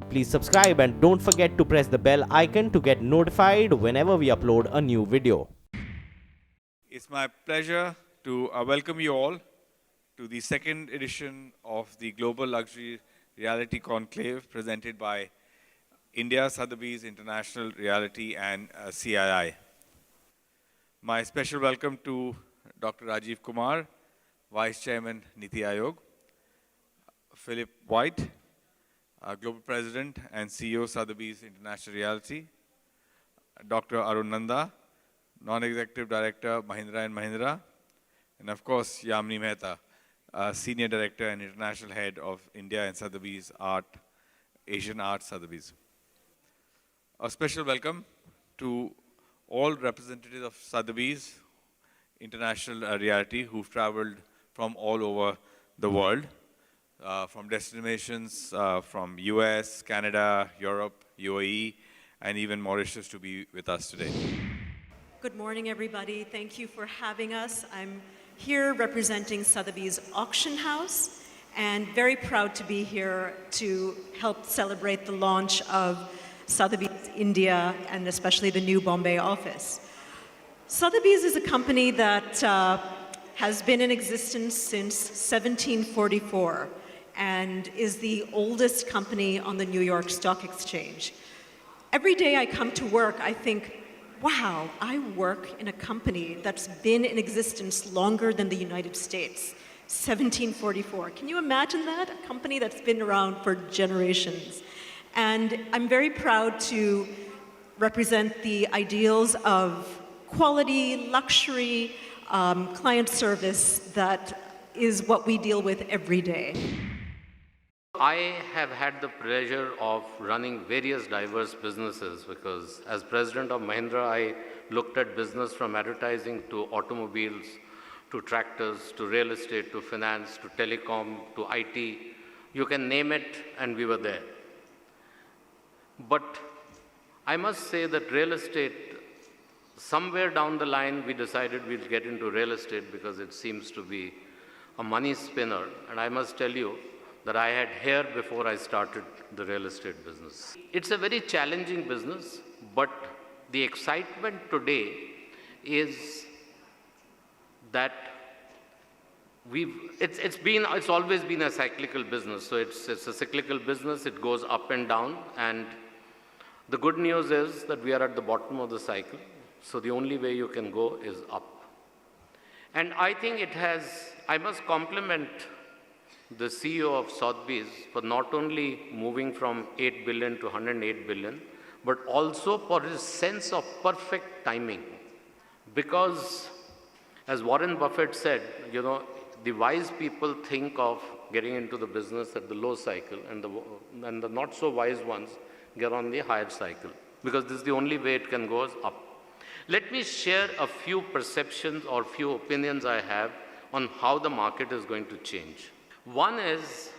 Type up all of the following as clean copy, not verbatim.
Please subscribe and don't forget to press the bell icon to get notified whenever we upload a new video. It's my pleasure to welcome you all to the second edition of the Global Luxury Realty Conclave presented by India, Sothebys, International Realty and CII. My special welcome to Dr. Rajiv Kumar, Vice Chairman, Niti Aayog, Philip White, Global President and CEO, Sothebys International Realty, Dr. Arun Nanda, Non-Executive Director, Mahindra & Mahindra, and of course, Yamini Mehta, Senior Director and International Head of India and Sothebys Asian Art Sothebys. A special welcome to all representatives of Sothebys International Realty who've traveled from all over the world, from destinations from US, Canada, Europe, UAE, and even Mauritius to be with us today. Good morning, everybody. Thank you for having us. I'm here representing Sotheby's Auction House and very proud to be here to help celebrate the launch of Sotheby's India and especially the new Bombay office. Sotheby's is a company that has been in existence since 1744 and is the oldest company on the New York Stock Exchange. Every day I come to work, I think, wow, I work in a company that's been in existence longer than the United States, 1744. Can you imagine that? A company that's been around for generations. And I'm very proud to represent the ideals of quality, luxury, client service that is what we deal with every day. I have had the pleasure of running various diverse businesses because as president of Mahindra, I looked at business from advertising to automobiles, to tractors, to real estate, to finance, to telecom, to IT. You can name it and we were there. But I must say that real estate, somewhere down the line, we decided we'll get into real estate because it seems to be a money spinner. And I must tell you that I had hair before I started the real estate business. It's a very challenging business, but the excitement today is that it's always been a cyclical business. So it's a cyclical business, it goes up and down. And the good news is that we are at the bottom of the cycle. So the only way you can go is up. And I think I must compliment the CEO of Sothebys for not only moving from 8 billion to 108 billion, but also for his sense of perfect timing. Because as Warren Buffett said, the wise people think of getting into the business at the low cycle and the not so wise ones get on the higher cycle, because this is the only way it can go is up. Let me share a few perceptions or few opinions I have on how the market is going to change. One is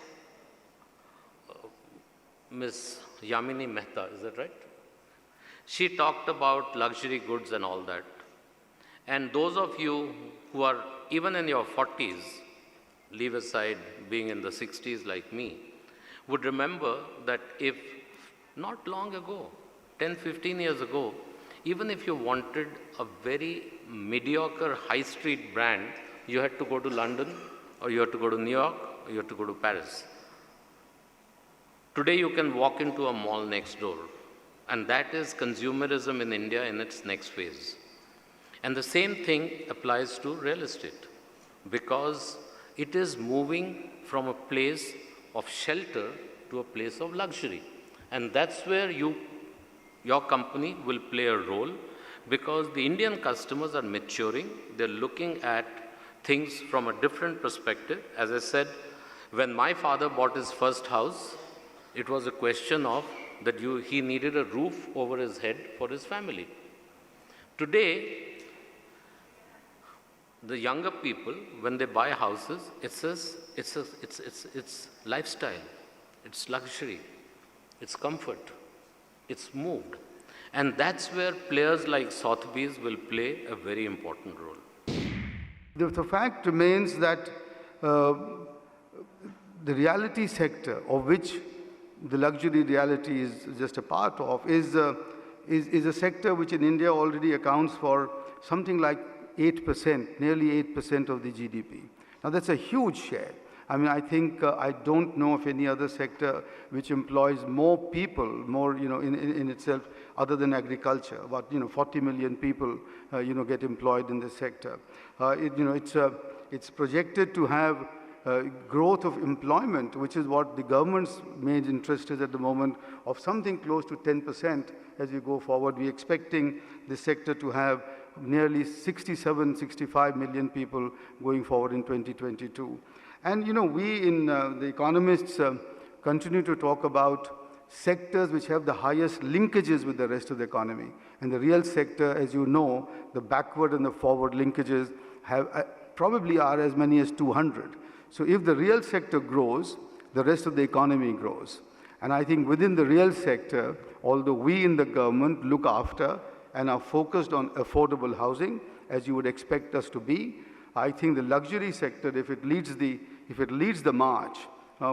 Ms. Yamini Mehta, is that right? She talked about luxury goods and all that. And those of you who are even in your 40s, leave aside being in the 60s like me, would remember that if not long ago, 10, 15 years ago, even if you wanted a very mediocre high street brand, you had to go to London, or you had to go to New York, or you had to go to Paris. Today you can walk into a mall next door, and that is consumerism in India in its next phase. And the same thing applies to real estate, because it is moving from a place of shelter to a place of luxury. And that's where your company will play a role, because the Indian customers are maturing. They're looking at things from a different perspective. As I said, when my father bought his first house, it was a question of that he needed a roof over his head for his family. Today, the younger people, when they buy houses, it's lifestyle, it's luxury, it's comfort, it's moved. And that's where players like Sothebys will play a very important role. The fact remains that the realty sector, of which the luxury reality is just a part of, is a sector which in India already accounts for something like 8%, nearly 8% of the GDP. Now that's a huge share. I mean, I think, I don't know of any other sector which employs more people, more, in itself, other than agriculture. About, 40 million people, get employed in this sector. It's projected to have growth of employment, which is what the government's main interest is at the moment, of something close to 10% as we go forward. We're expecting this sector to have nearly 67, 65 million people going forward in 2022. And we in the economists continue to talk about sectors which have the highest linkages with the rest of the economy. And the real sector, as you know, the backward and the forward linkages have probably are as many as 200. So if the real sector grows, the rest of the economy grows. And I think within the real sector, although we in the government look after and are focused on affordable housing, as you would expect us to be, I think the luxury sector, if it leads the march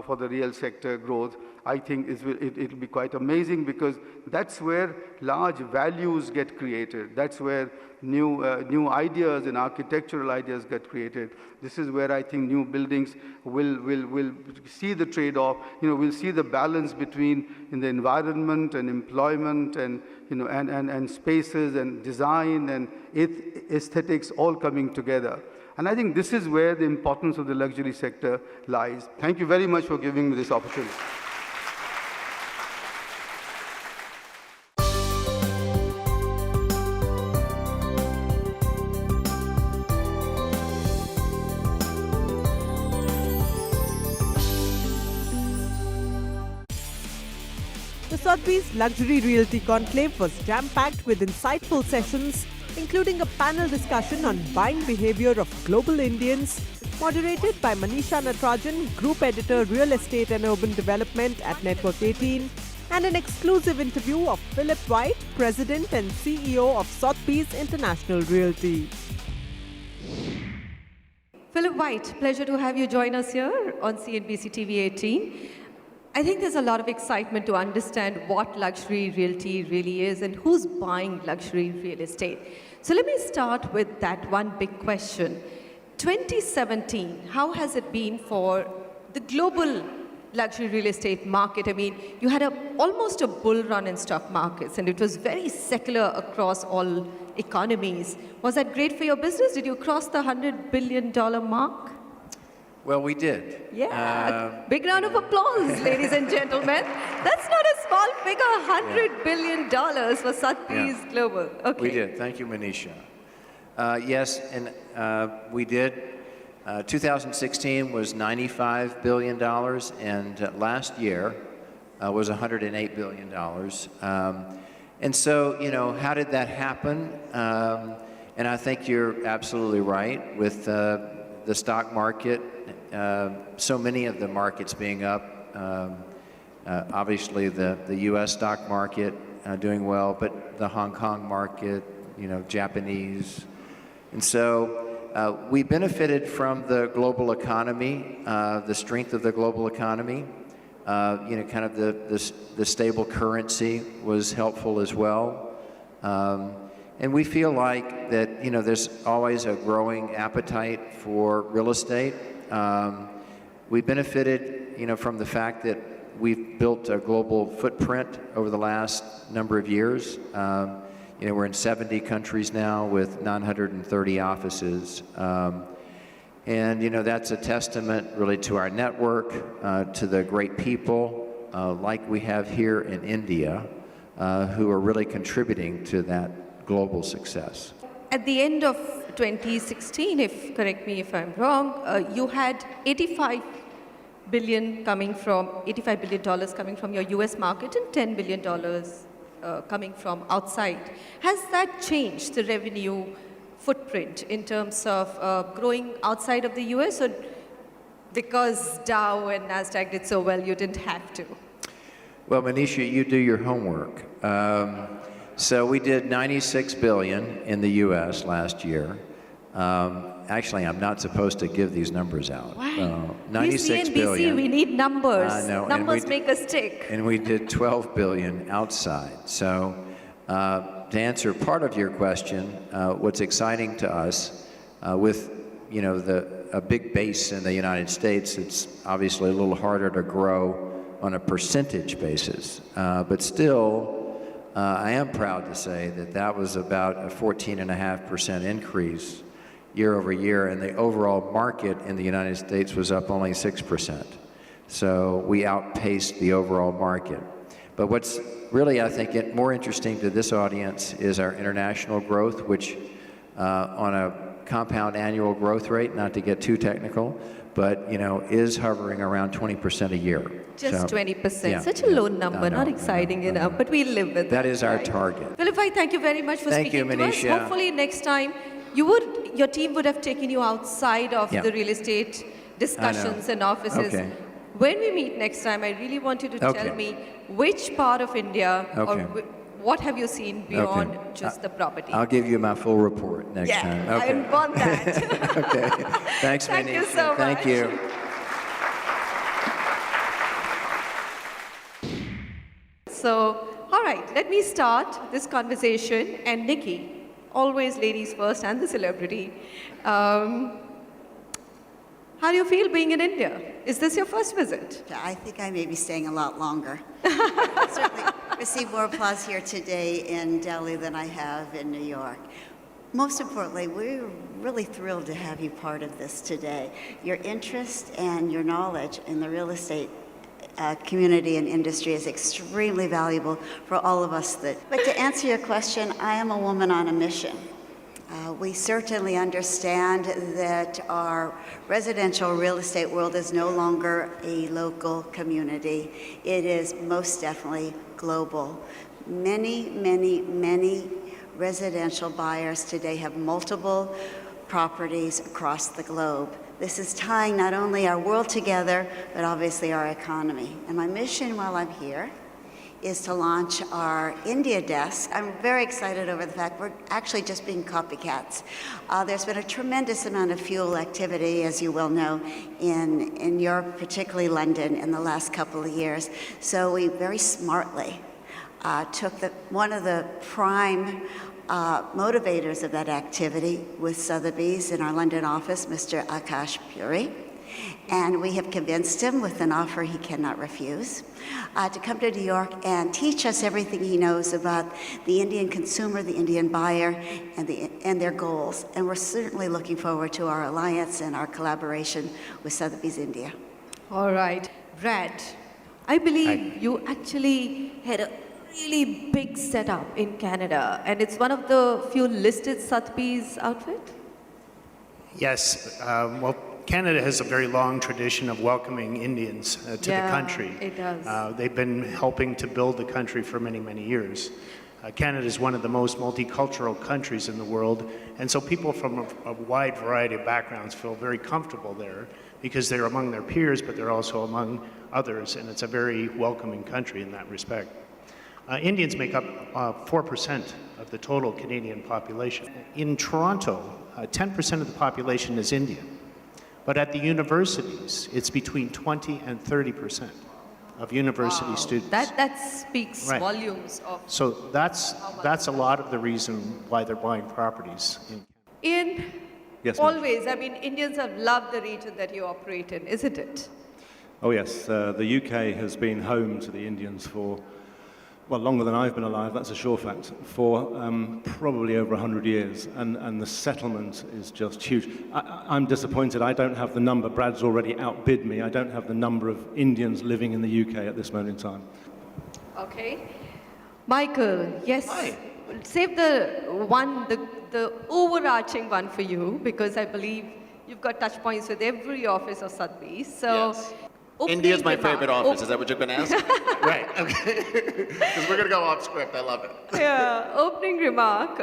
for the real sector growth, I think it'll be quite amazing, because that's where large values get created. That's where new ideas and architectural ideas get created. This is where I think new buildings will see the trade-off. We'll see the balance between in the environment and employment and and spaces and design and aesthetics all coming together. And I think this is where the importance of the luxury sector lies. Thank you very much for giving me this opportunity. The Sothebys Luxury Realty Conclave was jam-packed with insightful sessions, including a panel discussion on buying behavior of global Indians, moderated by Manisha Natarajan, Group Editor, Real Estate and Urban Development at Network 18, and an exclusive interview of Philip White, President and CEO of Sothebys International Realty. Philip White, pleasure to have you join us here on CNBC TV18. I think there's a lot of excitement to understand what luxury realty really is and who's buying luxury real estate. So let me start with that one big question. 2017, how has it been for the global luxury real estate market? I mean, you had almost a bull run in stock markets, and it was very secular across all economies. Was that great for your business? Did you cross the $100 billion mark? Well, we did. Yeah, big round of applause, ladies and gentlemen. That's not a small figure, $100 billion for Sotheby's Global. Okay. We did. Thank you, Manisha. Yes, and we did. 2016 was $95 billion, and last year was $108 billion. And so, how did that happen? And I think you're absolutely right with the stock market. So many of the markets being up, obviously the U.S. stock market doing well, but the Hong Kong market, Japanese. And so we benefited from the global economy, the strength of the global economy. Kind of the stable currency was helpful as well. And we feel like that, there's always a growing appetite for real estate. We benefited, from the fact that we've built a global footprint over the last number of years. We're in 70 countries now with 930 offices. And, that's a testament really to our network, to the great people like we have here in India who are really contributing to that global success. At the end of 2016, correct me if I'm wrong, you had $85 billion coming from your US market and $10 billion coming from outside. Has that changed the revenue footprint in terms of growing outside of the US, or because Dow and NASDAQ did so well, you didn't have to? Well, Manisha, you do your homework. So we did $96 billion in the U.S. last year, actually, I'm not supposed to give these numbers out. Why? 96 CNBC, billion. we need numbers. No, and Numbers we- make us tick. And we did 12 billion outside. So to answer part of your question, what's exciting to us with a big base in the United States, it's obviously a little harder to grow on a percentage basis. But still, I am proud to say that that was about a 14.5% increase year over year, and the overall market in the United States was up only 6%. So we outpaced the overall market. But what's really, I think, more interesting to this audience is our international growth, which on a compound annual growth rate, not to get too technical, but is hovering around 20% a year. Just So, 20%. yeah, Such a low number, no, not exciting enough, but we live with That is our right? target. Philippi, thank you very much for Thank you, speaking to us. Manisha. Hopefully next time your team would have taken you outside of Yeah. the real estate discussions and offices. Okay. When we meet next time, I really want you to Okay. tell me which part of India or Okay. what have you seen beyond Okay. just the property. I'll give you my full report next yeah, time. I want that. Okay. Thanks, Thank you Manisha. so much. Thank you. So, all right, let me start this conversation. And Nicky, always ladies first and the celebrity. How do you feel being in India? Is this your first visit? I think I may be staying a lot longer. Certainly received more applause here today in Delhi than I have in New York. Most importantly, we're really thrilled to have you part of this today. Your interest and your knowledge in the real estate community and industry is extremely valuable for all of us. But to answer your question, I am a woman on a mission. We certainly understand that our residential real estate world is no longer a local community. It is most definitely global. Many, many, many residential buyers today have multiple properties across the globe. This is tying not only our world together, but obviously our economy. And my mission while I'm here is to launch our India desk. I'm very excited over the fact we're actually just being copycats. There's been a tremendous amount of fuel activity, as you well know, in Europe, particularly London, in the last couple of years. So we very smartly took one of the prime motivators of that activity with Sothebys in our London office, Mr. Akash Puri. And we have convinced him with an offer he cannot refuse to come to New York and teach us everything he knows about the Indian consumer, the Indian buyer, and their goals. And we're certainly looking forward to our alliance and our collaboration with Sotheby's India. All right. Brad, I believe you actually had a really big setup in Canada, and it's one of the few listed Sotheby's outfit? Yes. Well, Canada has a very long tradition of welcoming Indians to the country. It does. They've been helping to build the country for many, many years. Canada is one of the most multicultural countries in the world, and so people from a wide variety of backgrounds feel very comfortable there because they're among their peers, but they're also among others, and it's a very welcoming country in that respect. Indians make up 4% of the total Canadian population. In Toronto, 10% of the population is Indian. But at the universities, it's between 20 and 30% of university students. That speaks Right. volumes of... So that's a lot of the reason why they're buying properties in Ian, Yes, ma'am. always, I mean, Indians have loved the region that you operate in, isn't it? Oh yes, the UK has been home to the Indians for, well, longer than I've been alive, that's a sure fact, for probably over 100 years, and the settlement is just huge. I'm disappointed I don't have the number, Brad's already outbid me, I don't have the number of Indians living in the UK at this moment in time. Okay. Michael, yes. Hi. Save the overarching one for you, because I believe you've got touch points with every office of Sotheby's. So, Yes. opening India's my remark- favorite office. Is that what you're going to ask? Right. Okay. Because we're going to go off script. I love it. Yeah, opening remark.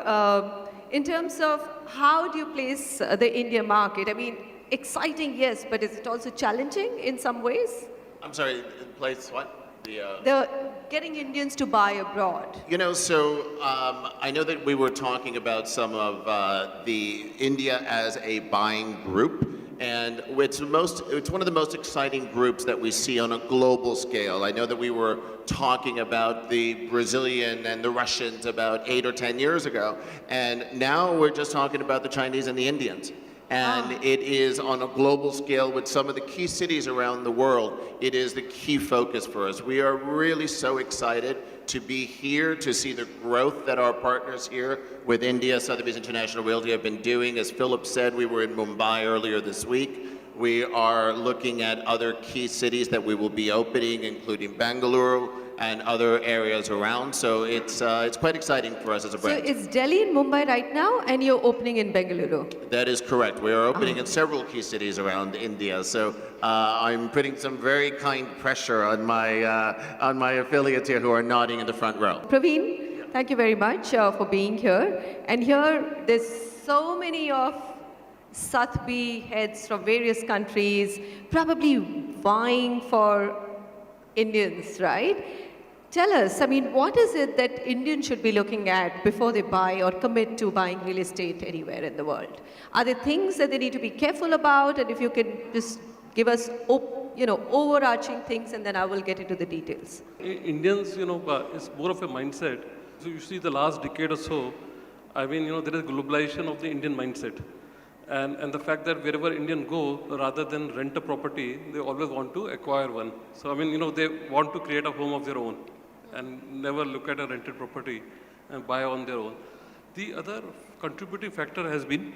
In terms of how do you place the India market? I mean, exciting, yes, but is it also challenging in some ways? I'm sorry, place what? The getting Indians to buy abroad. You know, so I know that we were talking about some of the India as a buying group, and it's one of the most exciting groups that we see on a global scale. I know that we were talking about the Brazilian and the Russians about 8 or 10 years ago, and now we're just talking about the Chinese and the Indians. And it is on a global scale with some of the key cities around the world. It is the key focus for us. We are really so excited to be here, to see the growth that our partners here with India, Sotheby's International Realty have been doing. As Philip said, we were in Mumbai earlier this week. We are looking at other key cities that we will be opening, including Bangalore and other areas around. So it's quite exciting for us as a brand. So it's Delhi and Mumbai right now, and you're opening in Bengaluru. That is correct. We are opening in several key cities around India. So I'm putting some very kind pressure on my affiliates here who are nodding in the front row. Praveen, thank you very much for being here. And here, there's so many of Sotheby heads from various countries, probably vying for Indians, right? Tell us, I mean, what is it that Indians should be looking at before they buy or commit to buying real estate anywhere in the world? Are there things that they need to be careful about? And if you can just give us, overarching things, and then I will get into the details. Indians, is more of a mindset. So you see the last decade or so, I mean, there is globalization of the Indian mindset. And the fact that wherever Indians go, rather than rent a property, they always want to acquire one. So, I mean, they want to create a home of their own and never look at a rented property and buy on their own. The other contributing factor has been,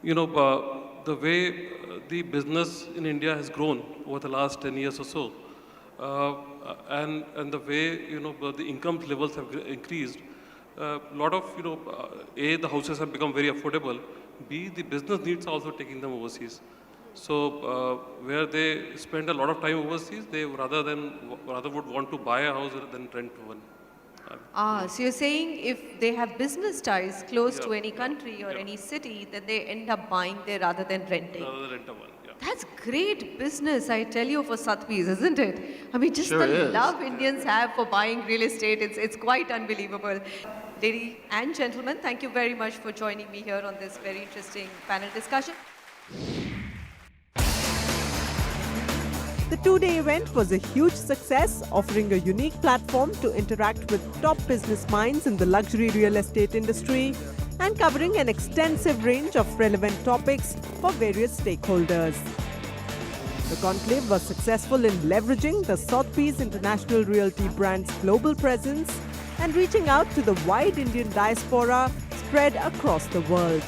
the way the business in India has grown over the last 10 years or so. And the way, the income levels have increased. A lot of, A, the houses have become very affordable. B, the business needs are also taking them overseas. So where they spend a lot of time overseas, they rather would want to buy a house than rent one. So you're saying if they have business ties close to any country or any city, then they end up buying there rather than renting. Rather than rent one, yeah. That's great business, I tell you, for Sotheby's, isn't it? I mean, just Sure the is. love Indians have for buying real estate, it's quite unbelievable. Ladies and gentlemen, thank you very much for joining me here on this very interesting panel discussion. The two-day event was a huge success, offering a unique platform to interact with top business minds in the luxury real estate industry and covering an extensive range of relevant topics for various stakeholders. The conclave was successful in leveraging the Sothebys International Realty brand's global presence and reaching out to the wide Indian diaspora spread across the world.